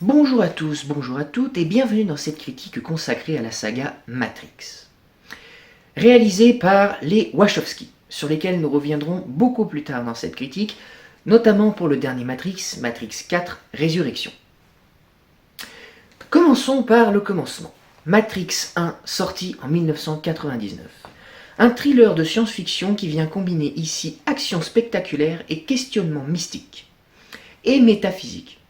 Bonjour à tous, bonjour à toutes et bienvenue dans cette critique consacrée à la saga Matrix. Réalisée par les Wachowski, sur lesquels nous reviendrons beaucoup plus tard dans cette critique, notamment pour le dernier Matrix, Matrix 4 Résurrection. Commençons par le commencement. Matrix 1, sorti en 1999. Un thriller de science-fiction qui vient combiner ici action spectaculaire et questionnement mystique et métaphysique.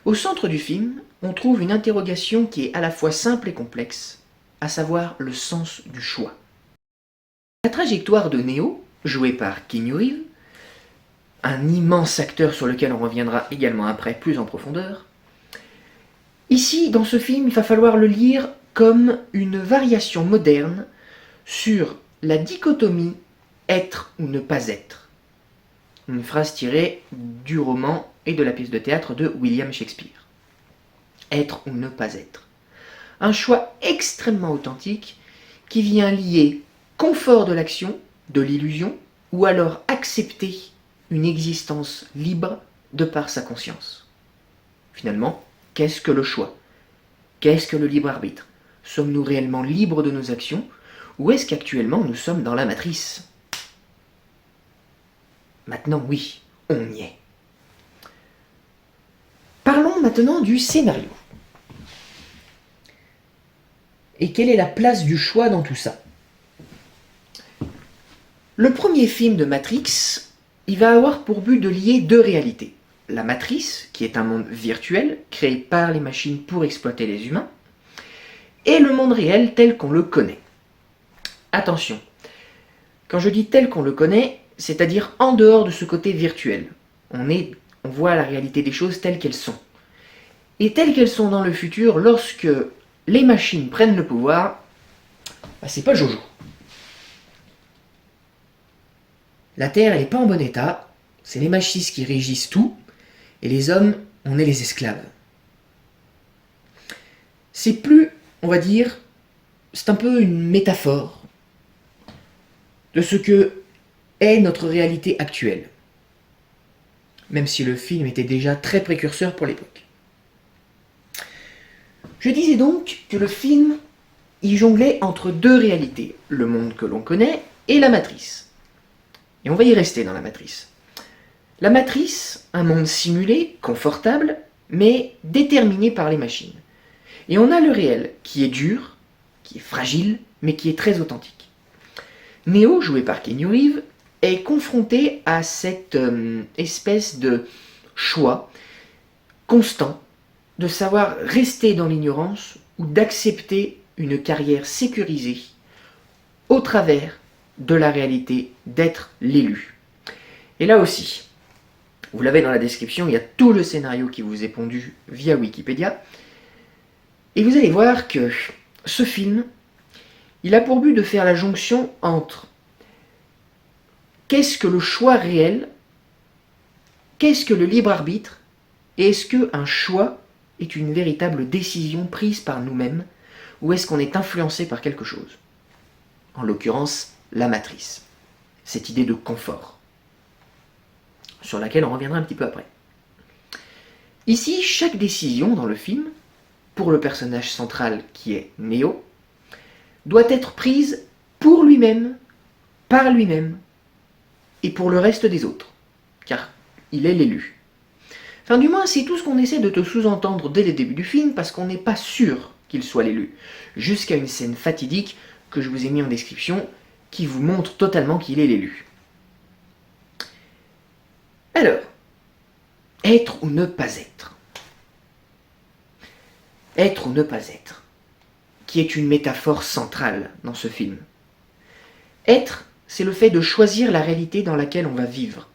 Au centre du film, on trouve une interrogation qui est à la fois simple et complexe, à savoir le sens du choix. La trajectoire de Neo, joué par Keanu Reeves, un immense acteur sur lequel on reviendra également après plus en profondeur, ici, dans ce film, il va falloir le lire comme une variation moderne sur la dichotomie être ou ne pas être. Une phrase tirée du roman et de la pièce de théâtre de William Shakespeare. Être ou ne pas être. Un choix extrêmement authentique qui vient lier confort de l'action, de l'illusion, ou alors accepter une existence libre de par sa conscience. Finalement, qu'est-ce que le choix? Qu'est-ce que le libre arbitre? Sommes-nous réellement libres de nos actions, ou est-ce qu'actuellement nous sommes dans la matrice? Maintenant, oui, on y est. Parlons maintenant du scénario. Et quelle est la place du choix dans tout ça? Le premier film de Matrix, il va avoir pour but de lier deux réalités. La matrice, qui est un monde virtuel, créé par les machines pour exploiter les humains, et le monde réel tel qu'on le connaît. Attention, quand je dis tel qu'on le connaît, c'est-à-dire en dehors de ce côté virtuel. On voit la réalité des choses telles qu'elles sont. Et telles qu'elles sont dans le futur, lorsque les machines prennent le pouvoir, c'est pas Jojo. La Terre, elle n'est pas en bon état, c'est les machines qui régissent tout, et les hommes, on est les esclaves. C'est plus, on va dire, c'est un peu une métaphore de ce que est notre réalité actuelle. Même si le film était déjà très précurseur pour l'époque. Je disais donc que le film y jonglait entre deux réalités, le monde que l'on connaît et la matrice. Et on va y rester dans la matrice. La matrice, un monde simulé, confortable, mais déterminé par les machines. Et on a le réel, qui est dur, qui est fragile, mais qui est très authentique. Neo, joué par Keanu Reeves, est confronté à cette espèce de choix constant de savoir rester dans l'ignorance ou d'accepter une carrière sécurisée au travers de la réalité d'être l'élu. Et là aussi, vous l'avez dans la description, il y a tout le scénario qui vous est pondu via Wikipédia. Et vous allez voir que ce film, il a pour but de faire la jonction entre qu'est-ce que le choix réel, qu'est-ce que le libre arbitre, et est-ce qu'un choix est une véritable décision prise par nous-mêmes, ou est-ce qu'on est influencé par quelque chose? En l'occurrence, la matrice. Cette idée de confort, sur laquelle on reviendra un petit peu après. Ici, chaque décision dans le film, pour le personnage central qui est Neo, doit être prise pour lui-même, par lui-même, et pour le reste des autres, car il est l'élu. Enfin, du moins, c'est tout ce qu'on essaie de te sous-entendre dès le début du film, parce qu'on n'est pas sûr qu'il soit l'élu, jusqu'à une scène fatidique que je vous ai mis en description, qui vous montre totalement qu'il est l'élu. Alors, être ou ne pas être. Être ou ne pas être, qui est une métaphore centrale dans ce film. Être, c'est le fait de choisir la réalité dans laquelle on va vivre,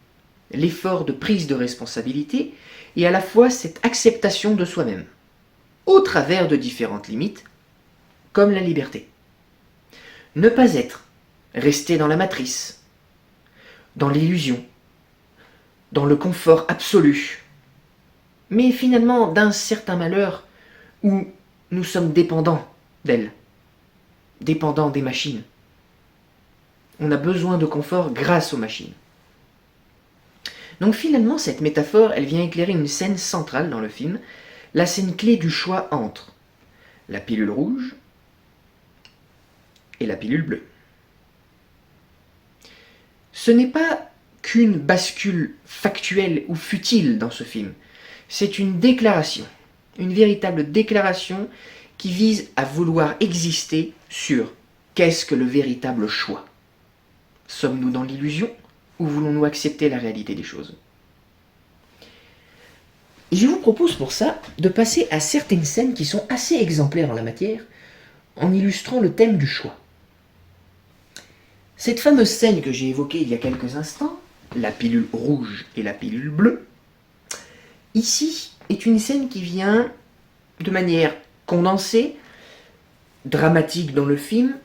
l'effort de prise de responsabilité et à la fois cette acceptation de soi-même, au travers de différentes limites, comme la liberté. Ne pas être, rester dans la matrice, dans l'illusion, dans le confort absolu, mais finalement d'un certain malheur où nous sommes dépendants d'elles, dépendants des machines. On a besoin de confort grâce aux machines. Donc finalement, cette métaphore, elle vient éclairer une scène centrale dans le film, la scène clé du choix entre la pilule rouge et la pilule bleue. Ce n'est pas qu'une bascule factuelle ou futile dans ce film, c'est une déclaration, une véritable déclaration qui vise à vouloir exister sur qu'est-ce que le véritable choix. Sommes-nous dans l'illusion ou voulons-nous accepter la réalité des choses? Et je vous propose pour ça de passer à certaines scènes qui sont assez exemplaires en la matière, en illustrant le thème du choix. Cette fameuse scène que j'ai évoquée il y a quelques instants, la pilule rouge et la pilule bleue, ici est une scène qui vient de manière condensée, dramatique dans le film,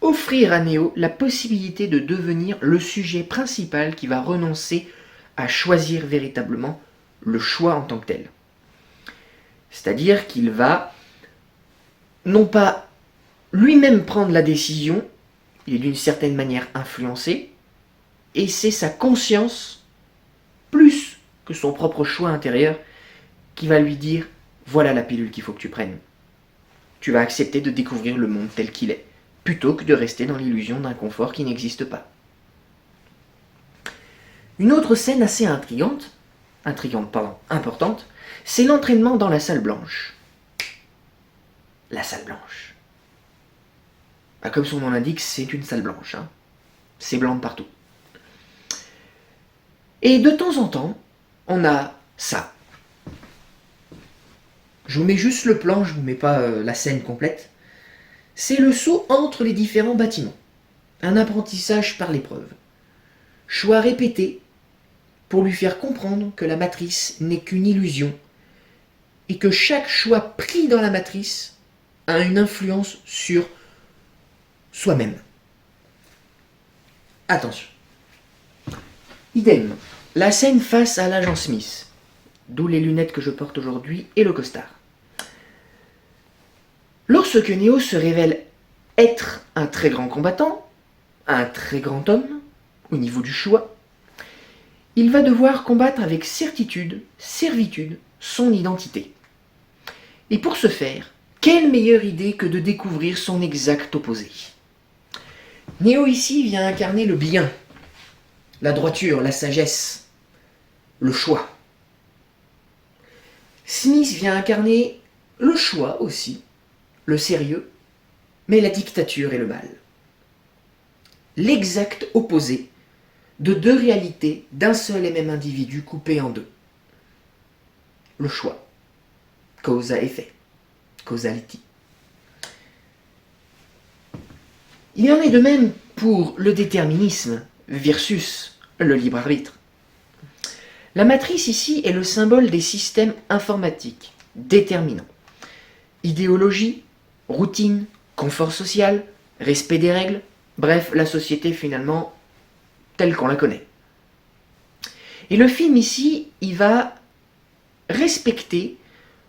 offrir à Neo la possibilité de devenir le sujet principal qui va renoncer à choisir véritablement le choix en tant que tel. C'est-à-dire qu'il va non pas lui-même prendre la décision, il est d'une certaine manière influencé, et c'est sa conscience, plus que son propre choix intérieur, qui va lui dire « Voilà la pilule qu'il faut que tu prennes. Tu vas accepter de découvrir le monde tel qu'il est, plutôt que de rester dans l'illusion d'un confort qui n'existe pas. » Une autre scène assez importante, c'est l'entraînement dans la salle blanche. La salle blanche. Comme son nom l'indique, c'est une salle blanche. C'est blanc de partout. Et de temps en temps, on a ça. Je vous mets juste le plan, je ne vous mets pas la scène complète. C'est le saut entre les différents bâtiments. Un apprentissage par l'épreuve. Choix répété pour lui faire comprendre que la matrice n'est qu'une illusion et que chaque choix pris dans la matrice a une influence sur soi-même. Attention. Idem, la scène face à l'agent Smith, d'où les lunettes que je porte aujourd'hui et le costard. Lorsque Neo se révèle être un très grand combattant, un très grand homme, au niveau du choix, il va devoir combattre avec certitude, servitude, son identité. Et pour ce faire, quelle meilleure idée que de découvrir son exact opposé. Neo ici vient incarner le bien, la droiture, la sagesse, le choix. Smith vient incarner le choix aussi, le sérieux, mais la dictature et le mal. L'exact opposé de deux réalités d'un seul et même individu coupé en deux. Le choix, cause à effet, causality. Il en est de même pour le déterminisme versus le libre arbitre. La matrice ici est le symbole des systèmes informatiques déterminants. Idéologie, routine, confort social, respect des règles, bref, la société finalement telle qu'on la connaît. Et le film ici, il va respecter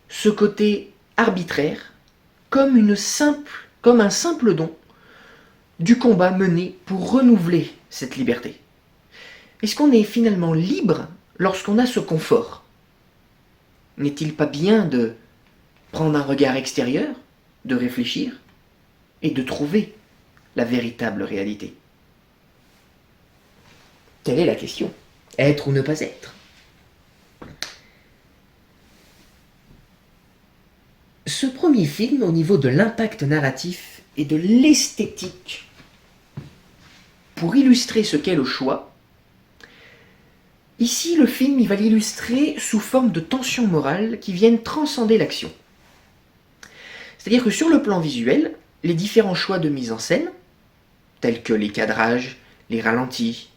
ce côté arbitraire comme un simple don du combat mené pour renouveler cette liberté. Est-ce qu'on est finalement libre lorsqu'on a ce confort? N'est-il pas bien de prendre un regard extérieur, de réfléchir et de trouver la véritable réalité? Telle est la question. Être ou ne pas être? Ce premier film, au niveau de l'impact narratif et de l'esthétique, pour illustrer ce qu'est le choix, ici le film il va l'illustrer sous forme de tensions morales qui viennent transcender l'action. C'est-à-dire que sur le plan visuel, les différents choix de mise en scène, tels que les cadrages, les ralentis,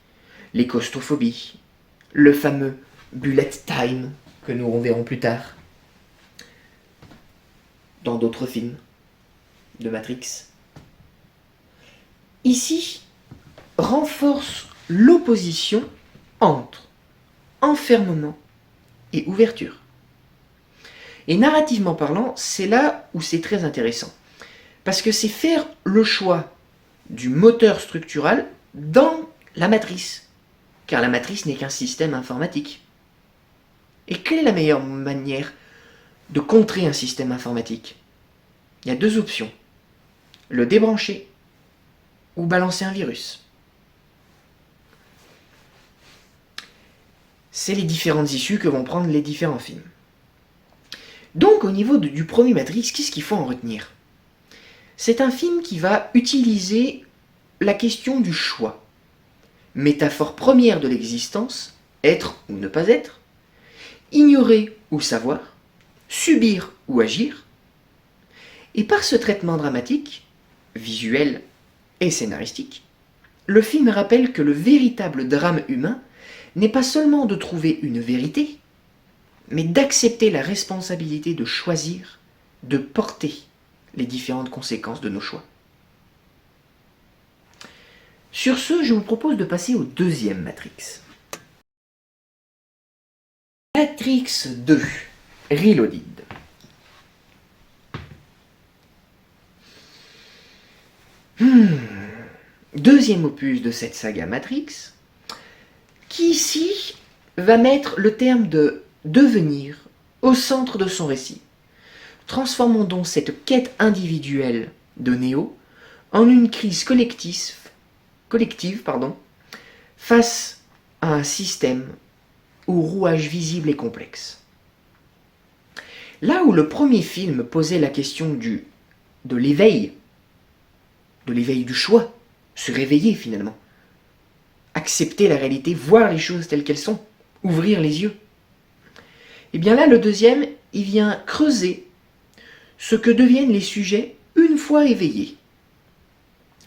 les claustrophobies, le fameux bullet time que nous reverrons plus tard dans d'autres films de Matrix, ici renforce l'opposition entre enfermement et ouverture. Et narrativement parlant, c'est là où c'est très intéressant. Parce que c'est faire le choix du moteur structural dans la matrice. Car la matrice n'est qu'un système informatique. Et quelle est la meilleure manière de contrer un système informatique, il y a deux options. Le débrancher ou balancer un virus. C'est les différentes issues que vont prendre les différents films. Donc au niveau du premier Matrix, qu'est-ce qu'il faut en retenir? C'est un film qui va utiliser la question du choix. Métaphore première de l'existence, être ou ne pas être, ignorer ou savoir, subir ou agir. Et par ce traitement dramatique, visuel et scénaristique, le film rappelle que le véritable drame humain n'est pas seulement de trouver une vérité, mais d'accepter la responsabilité de choisir, de porter les différentes conséquences de nos choix. Sur ce, je vous propose de passer au deuxième Matrix. Matrix 2, Reloaded. Deuxième opus de cette saga Matrix, qui ici va mettre le terme de devenir au centre de son récit. Transformons donc cette quête individuelle de Neo en une crise collective face à un système au rouage visible et complexe. Là où le premier film posait la question de l'éveil du choix, se réveiller finalement, accepter la réalité, voir les choses telles qu'elles sont, ouvrir les yeux. Et bien là, le deuxième, il vient creuser ce que deviennent les sujets une fois éveillés.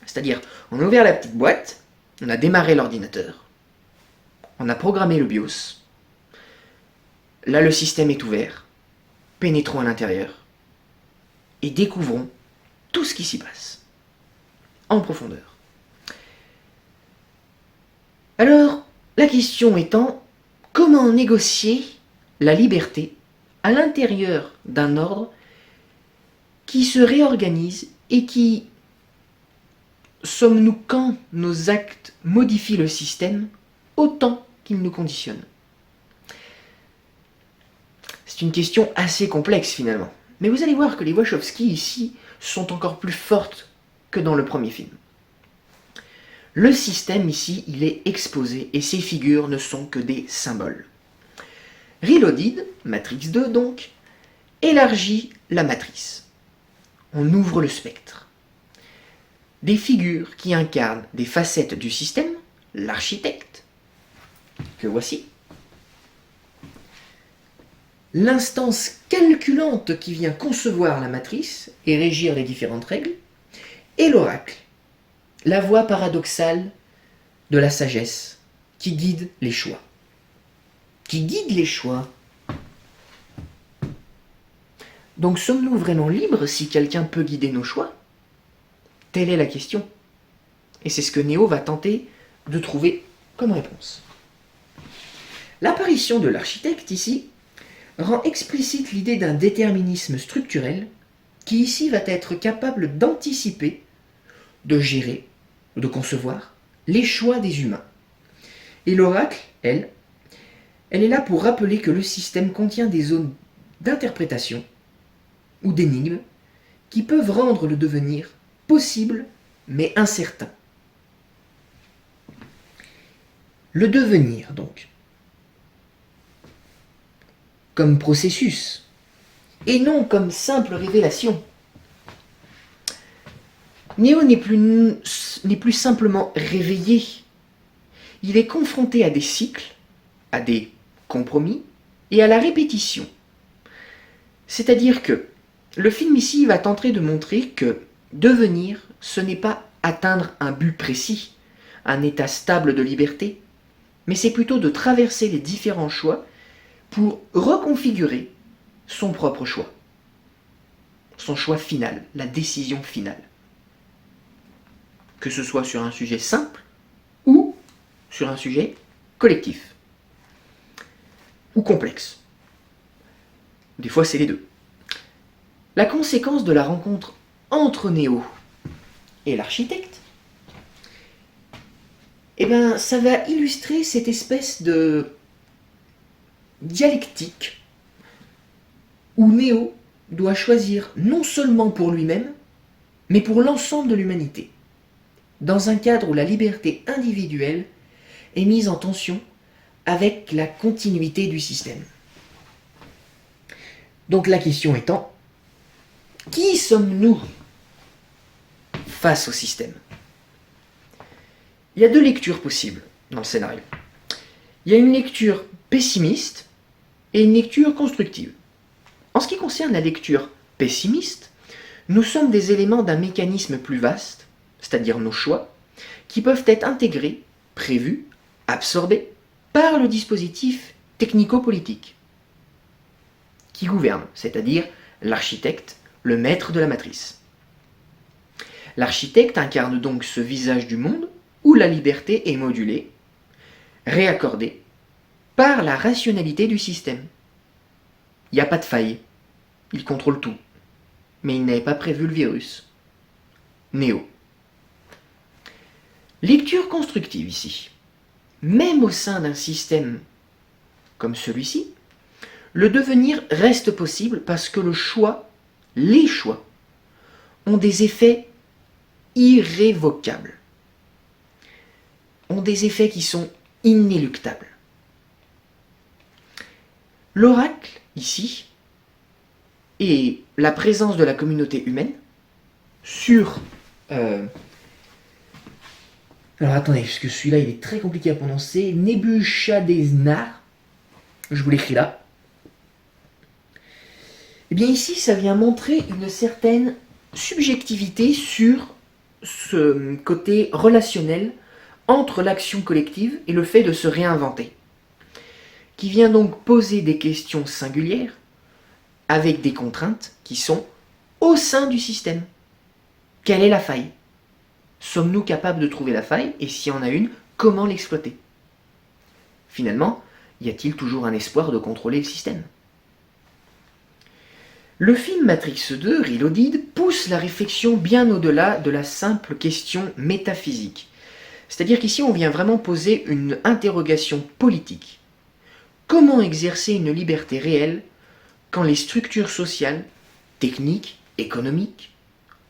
C'est-à-dire, on a ouvert la petite boîte, on a démarré l'ordinateur, on a programmé le BIOS. Là, le système est ouvert. Pénétrons à l'intérieur et découvrons tout ce qui s'y passe, en profondeur. Alors, la question étant, comment négocier la liberté à l'intérieur d'un ordre qui se réorganise et qui, sommes-nous quand nos actes modifient le système autant qu'il nous conditionne? C'est une question assez complexe finalement. Mais vous allez voir que les Wachowski ici sont encore plus fortes que dans le premier film. Le système ici, il est exposé et ces figures ne sont que des symboles. Reloaded, Matrix 2 donc, élargit la matrice. On ouvre le spectre. Des figures qui incarnent des facettes du système, l'architecte, que voici, l'instance calculante qui vient concevoir la matrice et régir les différentes règles, et l'oracle, la voix paradoxale de la sagesse qui guide les choix. Qui guide les choix. Donc sommes-nous vraiment libres si quelqu'un peut guider nos choix? Telle est la question. Et c'est ce que Neo va tenter de trouver comme réponse. L'apparition de l'architecte ici rend explicite l'idée d'un déterminisme structurel qui ici va être capable d'anticiper, de gérer, de concevoir les choix des humains. Et l'oracle, elle est là pour rappeler que le système contient des zones d'interprétation ou d'énigmes qui peuvent rendre le devenir possible mais incertain. Le devenir, donc, comme processus, et non comme simple révélation. Neo n'est plus simplement réveillé. Il est confronté à des cycles, à des compromis et à la répétition. C'est-à-dire que le film ici va tenter de montrer que devenir, ce n'est pas atteindre un but précis, un état stable de liberté, mais c'est plutôt de traverser les différents choix pour reconfigurer son propre choix. Son choix final, la décision finale. Que ce soit sur un sujet simple ou sur un sujet collectif ou complexe. Des fois, c'est les deux. La conséquence de la rencontre entre Neo et l'architecte, eh bien, ça va illustrer cette espèce de dialectique où Neo doit choisir non seulement pour lui-même, mais pour l'ensemble de l'humanité, dans un cadre où la liberté individuelle est mise en tension avec la continuité du système. Donc la question étant, qui sommes-nous face au système? Il y a deux lectures possibles dans le scénario. Il y a une lecture pessimiste et une lecture constructive. En ce qui concerne la lecture pessimiste, nous sommes des éléments d'un mécanisme plus vaste, c'est-à-dire nos choix, qui peuvent être intégrés, prévus, absorbés par le dispositif technico-politique qui gouverne, c'est-à-dire l'architecte, le maître de la matrice. L'architecte incarne donc ce visage du monde où la liberté est modulée, réaccordée par la rationalité du système. Il n'y a pas de faille, il contrôle tout, mais il n'avait pas prévu le virus. Neo. Lecture constructive ici. Même au sein d'un système comme celui-ci, le devenir reste possible parce que les choix, ont des effets irrévocables, ont des effets qui sont inéluctables. L'oracle, ici, est la présence de la communauté humaine sur... alors attendez, parce que celui-là il est très compliqué à prononcer. Nebuchadnezzar, je vous l'écris là. Et bien ici, ça vient montrer une certaine subjectivité sur ce côté relationnel entre l'action collective et le fait de se réinventer, qui vient donc poser des questions singulières avec des contraintes qui sont au sein du système. Quelle est la faille? Sommes-nous capables de trouver la faille? Et s'il y en a une, comment l'exploiter? Finalement, y a-t-il toujours un espoir de contrôler le système? Le film Matrix 2, Reloaded, pousse la réflexion bien au-delà de la simple question métaphysique. C'est-à-dire qu'ici, on vient vraiment poser une interrogation politique. Comment exercer une liberté réelle quand les structures sociales, techniques, économiques,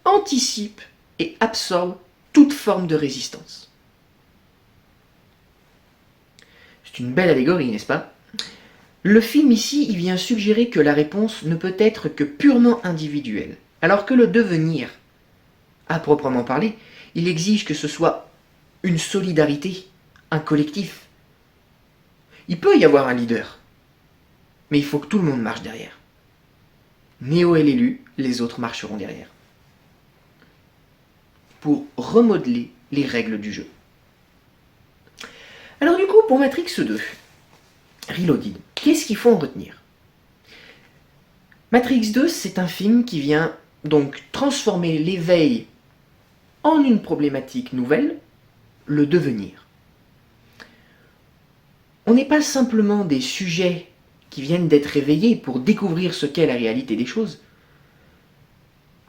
anticipent et absorbent toute forme de résistance? C'est une belle allégorie, n'est-ce pas? Le film ici, il vient suggérer que la réponse ne peut être que purement individuelle, alors que le devenir, à proprement parler, il exige que ce soit une solidarité, un collectif. Il peut y avoir un leader, mais il faut que tout le monde marche derrière. Neo est l'élu, les autres marcheront derrière. Pour remodeler les règles du jeu. Alors du coup, pour Matrix 2, Reloaded, qu'est-ce qu'il faut en retenir? Matrix 2, c'est un film qui vient donc transformer l'éveil en une problématique nouvelle, le devenir. On n'est pas simplement des sujets qui viennent d'être réveillés pour découvrir ce qu'est la réalité des choses,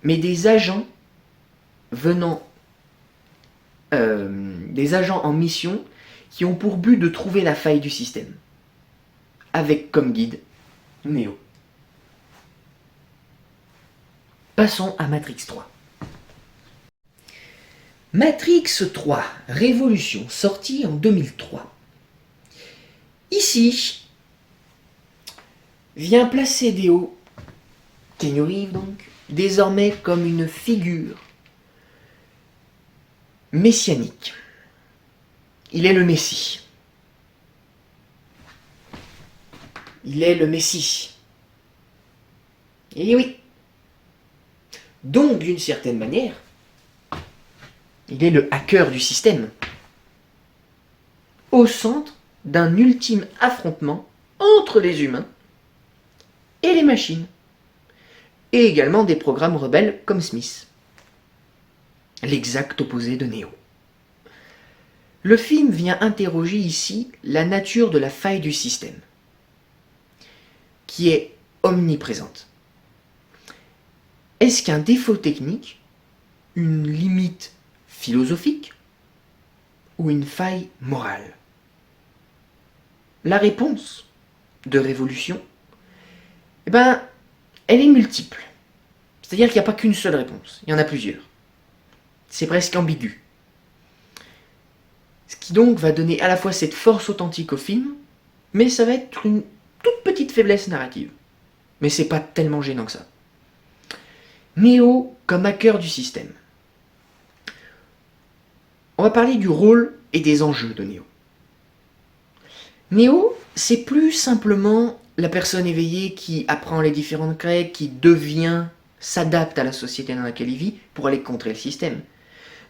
mais des agents des agents en mission qui ont pour but de trouver la faille du système, avec comme guide Neo. Passons à Matrix 3. Matrix 3, Révolution, sortie en 2003. Ici, vient placer Neo, Keanu Reeves donc, désormais comme une figure messianique. Il est le Messie. Il est le Messie. Et oui. Donc, d'une certaine manière, il est le hacker du système. Au centre d'un ultime affrontement entre les humains et les machines. Et également des programmes rebelles comme Smith. L'exact opposé de Neo. Le film vient interroger ici la nature de la faille du système, qui est omniprésente. Est-ce qu'un défaut technique, une limite philosophique ou une faille morale? La réponse de Révolution, elle est multiple. C'est-à-dire qu'il n'y a pas qu'une seule réponse, il y en a plusieurs. C'est presque ambigu. Ce qui donc va donner à la fois cette force authentique au film, mais ça va être une toute petite faiblesse narrative. Mais c'est pas tellement gênant que ça. Neo comme hacker du système. On va parler du rôle et des enjeux de Neo. Neo, c'est plus simplement la personne éveillée qui apprend les différentes règles, qui s'adapte à la société dans laquelle il vit pour aller contrer le système.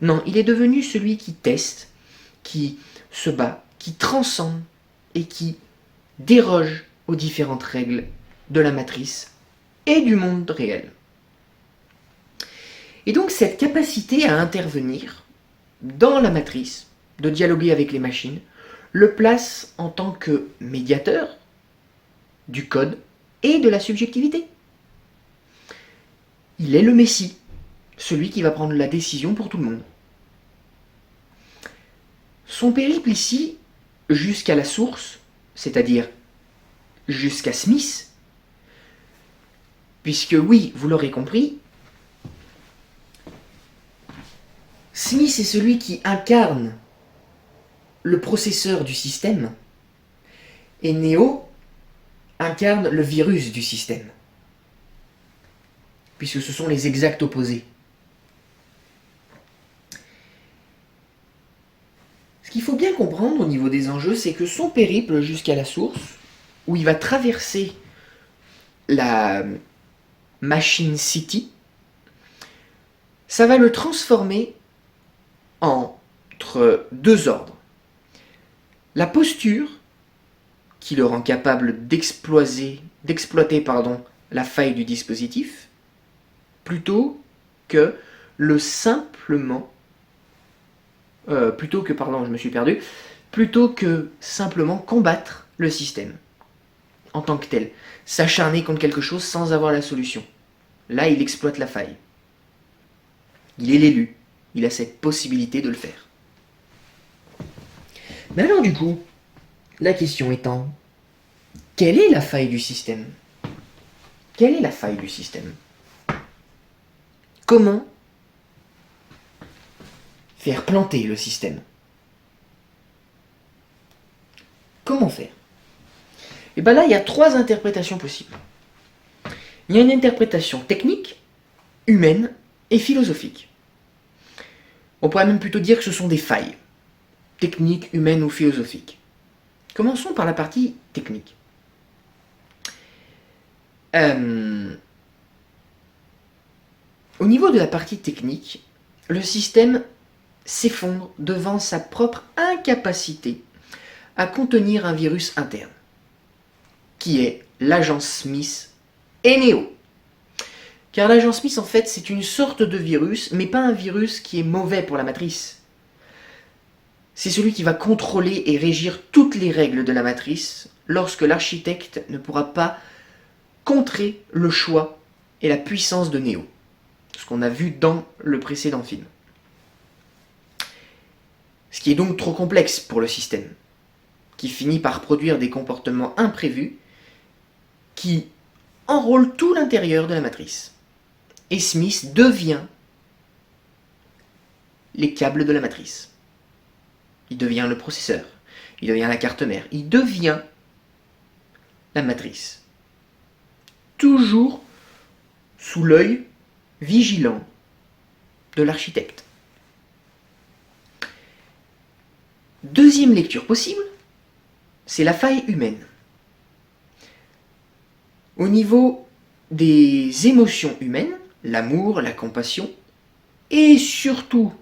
Non, il est devenu celui qui teste, qui se bat, qui transcende et qui déroge aux différentes règles de la matrice et du monde réel. Et donc cette capacité à intervenir dans la matrice, de dialoguer avec les machines, le place en tant que médiateur du code et de la subjectivité. Il est le Messie, celui qui va prendre la décision pour tout le monde. Son périple ici, jusqu'à la source, c'est-à-dire jusqu'à Smith, puisque oui, vous l'aurez compris, Smith est celui qui incarne le processeur du système, et Neo incarne le virus du système, puisque ce sont les exacts opposés. Ce qu'il faut bien comprendre au niveau des enjeux, c'est que son périple jusqu'à la source, où il va traverser la Machine City, ça va le transformer entre deux ordres. La posture, qui le rend capable d'exploiter la faille du dispositif, plutôt que simplement combattre le système en tant que tel, s'acharner contre quelque chose sans avoir la solution. Là, il exploite la faille. Il est l'élu, il a cette possibilité de le faire. Mais alors du coup, la question étant, quelle est la faille du système ? Quelle est la faille du système ? Comment faire planter le système ? Comment faire ? Et bien là, il y a trois interprétations possibles. Il y a une interprétation technique, humaine et philosophique. On pourrait même plutôt dire que ce sont des failles, techniques, humaines ou philosophiques. Commençons par la partie technique. Au niveau de la partie technique, le système s'effondre devant sa propre incapacité à contenir un virus interne, qui est l'agent Smith et Neo. Car l'agent Smith, en fait, c'est une sorte de virus, mais pas un virus qui est mauvais pour la matrice. C'est celui qui va contrôler et régir toutes les règles de la matrice lorsque l'architecte ne pourra pas contrer le choix et la puissance de Neo. Ce qu'on a vu dans le précédent film. Ce qui est donc trop complexe pour le système, qui finit par produire des comportements imprévus qui enrôlent tout l'intérieur de la matrice. Et Smith devient les câbles de la matrice. Il devient le processeur, il devient la carte mère, il devient la matrice. Toujours sous l'œil vigilant de l'architecte. Deuxième lecture possible, c'est la faille humaine. Au niveau des émotions humaines, l'amour, la compassion, et surtout,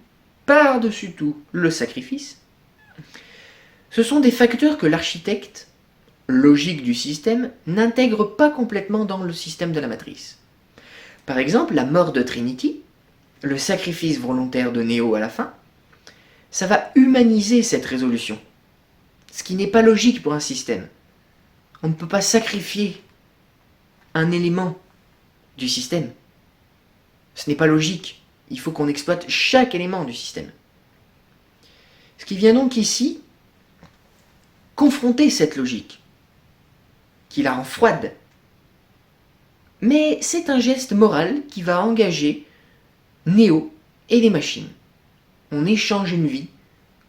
par-dessus tout, le sacrifice, ce sont des facteurs que l'architecte, logique du système, n'intègre pas complètement dans le système de la matrice. Par exemple, la mort de Trinity, le sacrifice volontaire de Neo à la fin, ça va humaniser cette résolution. Ce qui n'est pas logique pour un système. On ne peut pas sacrifier un élément du système. Ce n'est pas logique. Il faut qu'on exploite chaque élément du système. Ce qui vient donc ici confronter cette logique, qui la rend froide, Mais c'est un geste moral qui va engager Neo et les machines. On échange une vie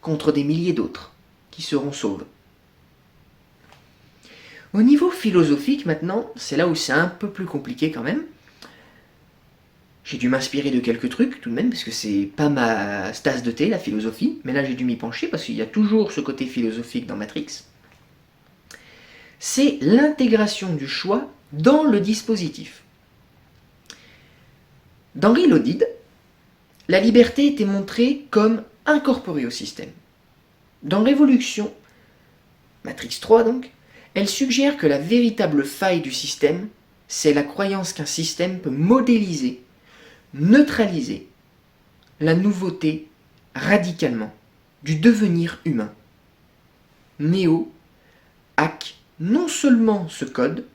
contre des milliers d'autres qui seront sauves. Au niveau philosophique maintenant, c'est là où c'est un peu plus compliqué quand même. J'ai dû m'inspirer de quelques trucs tout de même, parce que c'est pas ma tasse de thé, la philosophie, mais là j'ai dû m'y pencher parce qu'il y a toujours ce côté philosophique dans Matrix. C'est l'intégration du choix dans le dispositif. Dans Reloaded, la liberté était montrée comme incorporée au système. Dans Révolution, Matrix 3 donc, elle suggère que la véritable faille du système, c'est la croyance qu'un système peut modéliser, neutraliser la nouveauté radicalement du devenir humain. Neo hack non seulement ce code,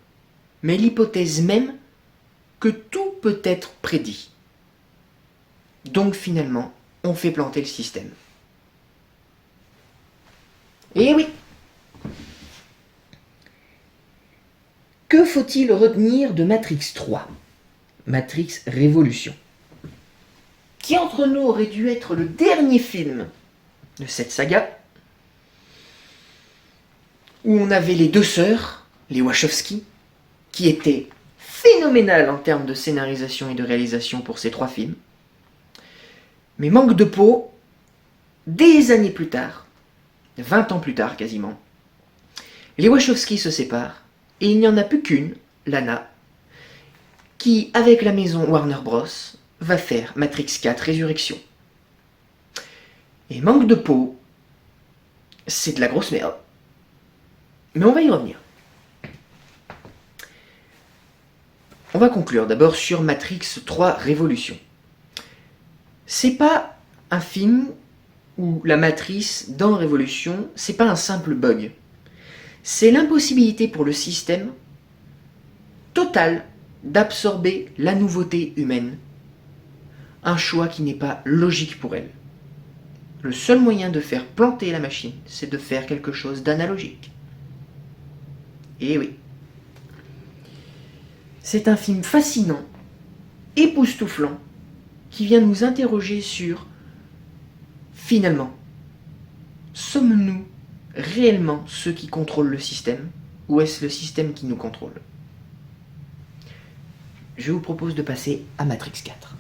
mais l'hypothèse même que tout peut être prédit. Donc finalement, on fait planter le système. Et oui! Que faut-il retenir de Matrix 3 ? Matrix Révolution. Qui entre nous aurait dû être le dernier film de cette saga, où on avait les deux sœurs, les Wachowski, qui étaient phénoménales en termes de scénarisation et de réalisation pour ces 3 films. Mais manque de peau, des années plus tard, 20 ans plus tard quasiment, les Wachowski se séparent et il n'y en a plus qu'une, Lana, qui, avec la maison Warner Bros., va faire Matrix 4 Résurrection. Et manque de peau, c'est de la grosse merde. Mais on va y revenir. On va conclure d'abord sur Matrix 3 Révolution. C'est pas un film où la matrice dans Révolution, c'est pas un simple bug. C'est l'impossibilité pour le système total d'absorber la nouveauté humaine. Un choix qui n'est pas logique pour elle. Le seul moyen de faire planter la machine, c'est de faire quelque chose d'analogique. Et oui. C'est un film fascinant, époustouflant, qui vient nous interroger sur, finalement, sommes-nous réellement ceux qui contrôlent le système, ou est-ce le système qui nous contrôle ? Je vous propose de passer à Matrix 4.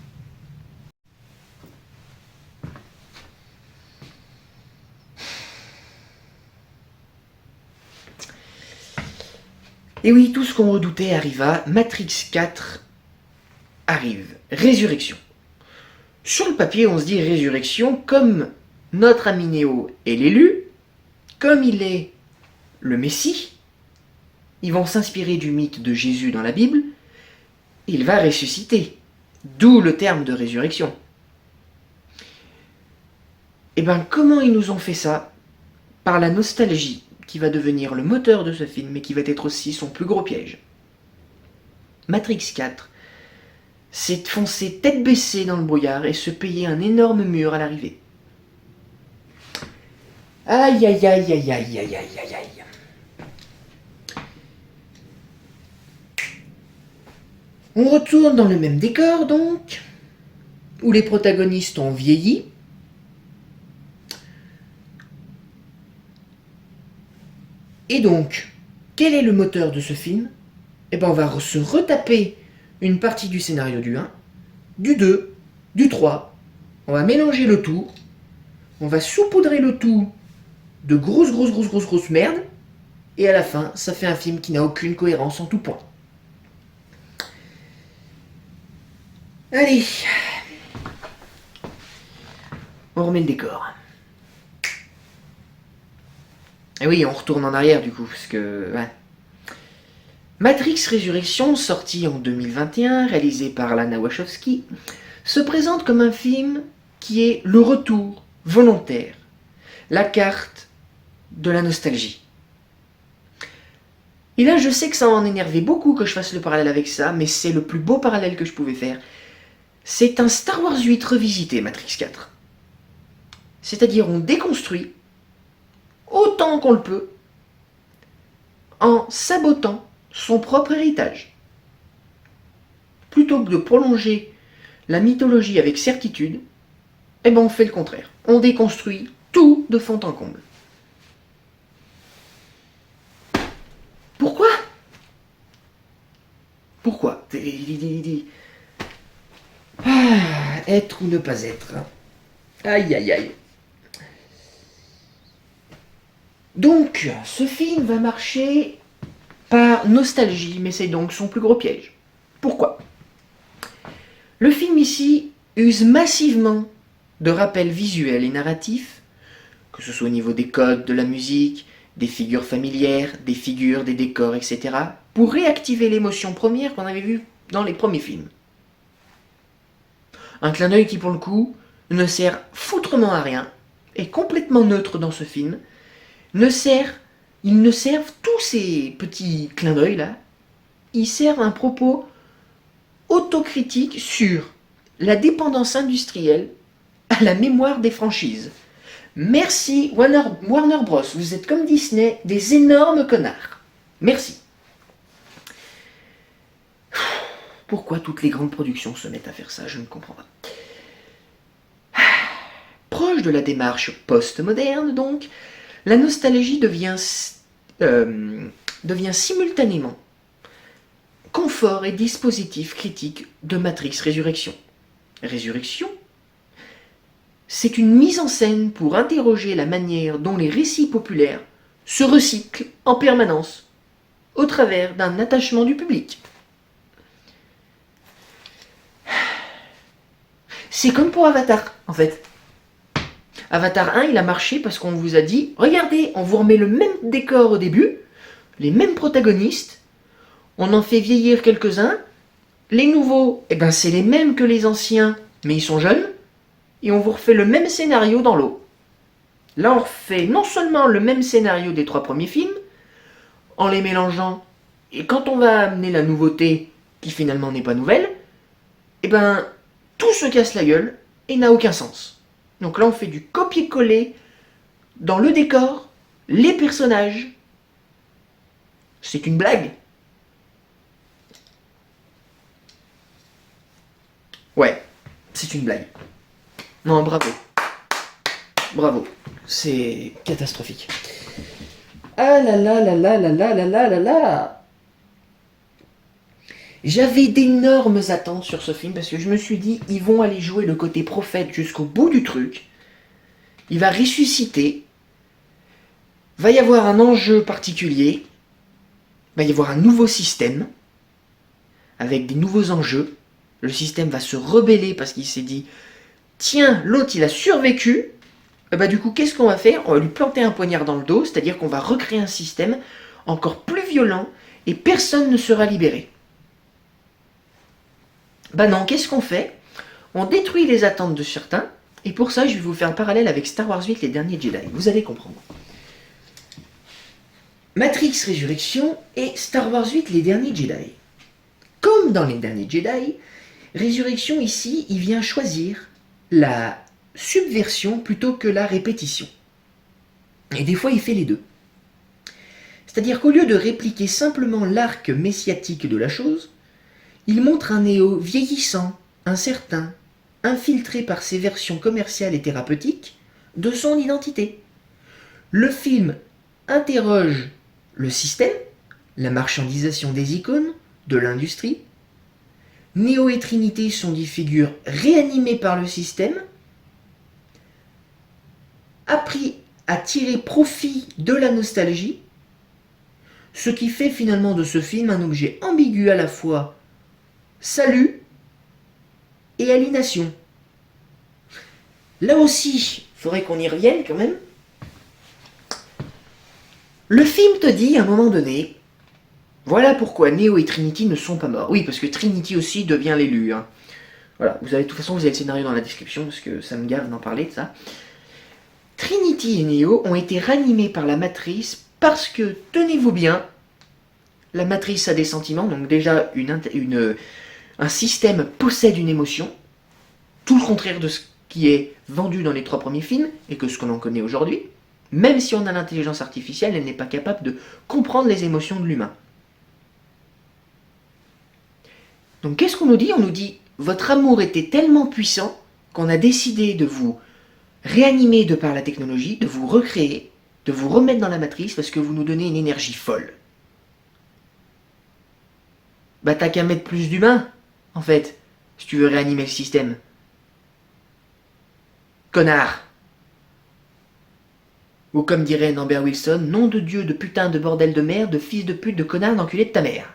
Et oui, tout ce qu'on redoutait arriva. Matrix 4 arrive. Résurrection. Sur le papier, on se dit résurrection, comme notre ami Néo est l'élu, comme il est le Messie, ils vont s'inspirer du mythe de Jésus dans la Bible, il va ressusciter. D'où le terme de résurrection. Et bien, comment ils nous ont fait ça ? Par la nostalgie, qui va devenir le moteur de ce film, mais qui va être aussi son plus gros piège. Matrix 4, c'est foncer tête baissée dans le brouillard et se payer un énorme mur à l'arrivée. Aïe aïe aïe aïe aïe aïe aïe aïe aïe. On retourne dans le même décor donc, où les protagonistes ont vieilli. Et donc, quel est le moteur de ce film ? Eh bien, on va se retaper une partie du scénario du 1, du 2, du 3. On va mélanger le tout. On va saupoudrer le tout de grosse merde. Et à la fin, ça fait un film qui n'a aucune cohérence en tout point. Allez. On remet le décor. Et oui, on retourne en arrière du coup, parce que... Ouais. Matrix Résurrection, sorti en 2021, réalisé par Lana Wachowski, se présente comme un film qui est le retour volontaire, la carte de la nostalgie. Et là, je sais que ça va en énerver beaucoup que je fasse le parallèle avec ça, mais c'est le plus beau parallèle que je pouvais faire. C'est un Star Wars 8 revisité, Matrix 4. C'est-à-dire, on déconstruit autant qu'on le peut en sabotant son propre héritage. plutôt que de prolonger la mythologie avec certitude, eh ben on fait le contraire. On déconstruit tout de fond en comble. Pourquoi? Pourquoi? Être ou ne pas être. Aïe aïe aïe. Donc, ce film va marcher par nostalgie, mais c'est donc son plus gros piège. Pourquoi? Le film ici use massivement de rappels visuels et narratifs, que ce soit au niveau des codes, de la musique, des figures familières, des figures, des décors, etc., pour réactiver l'émotion première qu'on avait vue dans les premiers films. Un clin d'œil qui, pour le coup, ne sert foutrement à rien, est complètement neutre dans ce film, ils ne servent tous ces petits clins d'œil là, ils servent un propos autocritique sur la dépendance industrielle à la mémoire des franchises. Merci Warner Bros, vous êtes comme Disney, des énormes connards. Merci. Pourquoi toutes les grandes productions se mettent à faire ça, je ne comprends pas. Proche de la démarche post-moderne, donc, la nostalgie devient simultanément confort et dispositif critique de Matrix Résurrection. Résurrection, c'est une mise en scène pour interroger la manière dont les récits populaires se recyclent en permanence, au travers d'un attachement du public. C'est comme pour Avatar, en fait. Avatar 1, il a marché parce qu'on vous a dit, regardez, on vous remet le même décor au début, les mêmes protagonistes, on en fait vieillir quelques-uns, les nouveaux, eh ben c'est les mêmes que les anciens, mais ils sont jeunes, et on vous refait le même scénario dans l'eau. Là, on refait non seulement le même scénario des 3 premiers films, en les mélangeant, et quand on va amener la nouveauté, qui finalement n'est pas nouvelle, eh ben, tout se casse la gueule, et n'a aucun sens. Donc là, on fait du copier-coller dans le décor, les personnages. C'est une blague. Ouais, c'est une blague. Non, bravo. Bravo. C'est catastrophique. Ah là là là là là là là là là là. J'avais d'énormes attentes sur ce film parce que je me suis dit, ils vont aller jouer le côté prophète jusqu'au bout du truc. Il va ressusciter. Va y avoir un enjeu particulier. Va y avoir un nouveau système. Avec des nouveaux enjeux. Le système va se rebeller parce qu'il s'est dit, tiens, l'autre il a survécu. Et bah du coup, qu'est-ce qu'on va faire? On va lui planter un poignard dans le dos, c'est-à-dire qu'on va recréer un système encore plus violent et personne ne sera libéré. Bah non, qu'est-ce qu'on fait? On détruit les attentes de certains, et pour ça, je vais vous faire un parallèle avec Star Wars 8, les derniers Jedi. Vous allez comprendre. Matrix Résurrection et Star Wars 8, les derniers Jedi. Comme dans les derniers Jedi, Résurrection ici, il vient choisir la subversion plutôt que la répétition. Et des fois, il fait les deux. C'est-à-dire qu'au lieu de répliquer simplement l'arc messiatique de la chose, il montre un Néo vieillissant, incertain, infiltré par ses versions commerciales et thérapeutiques de son identité. Le film interroge le système, la marchandisation des icônes, de l'industrie. Néo et Trinité sont des figures réanimées par le système, appris à tirer profit de la nostalgie, ce qui fait finalement de ce film un objet ambigu à la fois salut et aliénation. Là aussi, il faudrait qu'on y revienne quand même. Le film te dit à un moment donné, voilà pourquoi Neo et Trinity ne sont pas morts. Oui, parce que Trinity aussi devient l'élu. Hein. Voilà, vous avez, de toute façon, vous avez le scénario dans la description, parce que ça me gave d'en parler de ça. Trinity et Neo ont été ranimés par la Matrice parce que, tenez-vous bien, la Matrice a des sentiments, donc déjà un système possède une émotion, tout le contraire de ce qui est vendu dans les 3 premiers films, et que ce qu'on en connaît aujourd'hui. Même si on a l'intelligence artificielle, elle n'est pas capable de comprendre les émotions de l'humain. Donc qu'est-ce qu'on nous dit? On nous dit, votre amour était tellement puissant qu'on a décidé de vous réanimer de par la technologie, de vous recréer, de vous remettre dans la matrice parce que vous nous donnez une énergie folle. Bah t'as qu'à mettre plus d'humains, en fait, si tu veux réanimer le système. Connard. Ou comme dirait Norbert Wilson, nom de Dieu, de putain, de bordel de merde, de fils de pute, de connard, d'enculé de ta mère.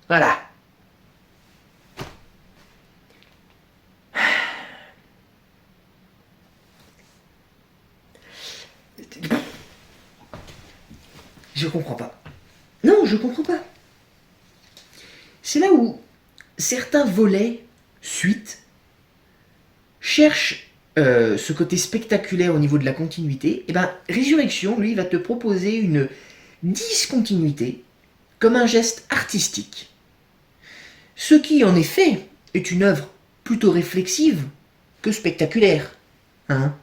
Voilà. Je comprends pas. Non, je comprends pas. C'est là où certains volets, suites, cherchent ce côté spectaculaire au niveau de la continuité. Et ben, Résurrection, lui, va te proposer une discontinuité comme un geste artistique. Ce qui, en effet, est une œuvre plutôt réflexive que spectaculaire. Hein?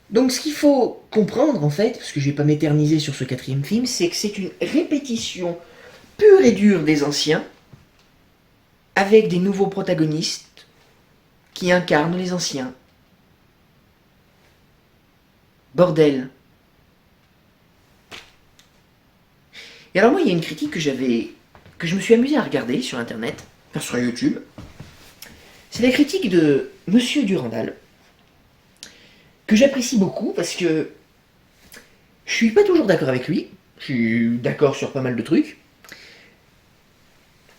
Donc ce qu'il faut comprendre, en fait, parce que je ne vais pas m'éterniser sur ce quatrième film, c'est que c'est une répétition pure et dure des anciens, avec des nouveaux protagonistes qui incarnent les anciens. Bordel. Et alors moi, il y a une critique que je me suis amusé à regarder sur Internet, enfin sur YouTube. C'est la critique de Monsieur Durandal, que j'apprécie beaucoup parce que je suis pas toujours d'accord avec lui. Je suis d'accord sur pas mal de trucs.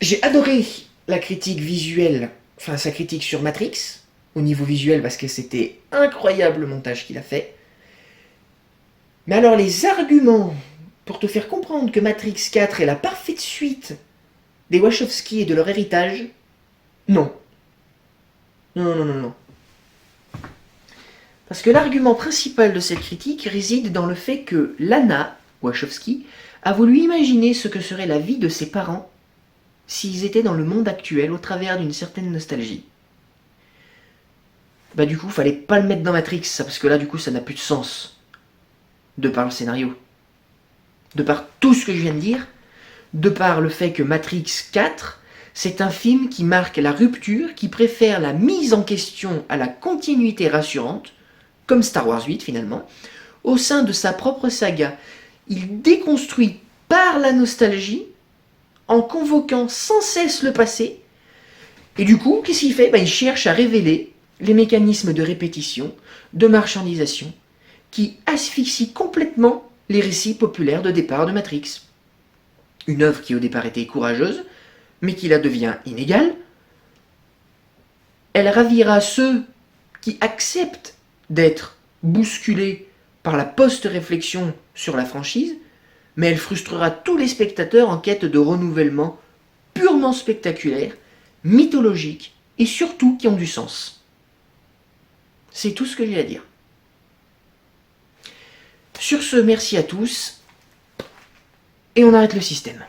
J'ai adoré la critique visuelle, enfin sa critique sur Matrix, au niveau visuel, parce que c'était incroyable le montage qu'il a fait. Mais alors les arguments pour te faire comprendre que Matrix 4 est la parfaite suite des Wachowski et de leur héritage, non. Non, non, non, non. Parce que l'argument principal de cette critique réside dans le fait que Lana Wachowski a voulu imaginer ce que serait la vie de ses parents s'ils étaient dans le monde actuel au travers d'une certaine nostalgie. Bah du coup, fallait pas le mettre dans Matrix, ça, parce que là, du coup, ça n'a plus de sens. De par le scénario. De par tout ce que je viens de dire, de par le fait que Matrix 4, c'est un film qui marque la rupture, qui préfère la mise en question à la continuité rassurante, comme Star Wars 8 finalement, au sein de sa propre saga. Il déconstruit par la nostalgie, en convoquant sans cesse le passé, et du coup, qu'est-ce qu'il fait? Il cherche à révéler les mécanismes de répétition, de marchandisation, qui asphyxient complètement les récits populaires de départ de Matrix. Une œuvre qui au départ était courageuse, mais qui la devient inégale. Elle ravira ceux qui acceptent d'être bousculés par la post-réflexion sur la franchise, mais elle frustrera tous les spectateurs en quête de renouvellement purement spectaculaire, mythologique et surtout qui ont du sens. C'est tout ce que j'ai à dire. Sur ce, merci à tous, et on arrête le système.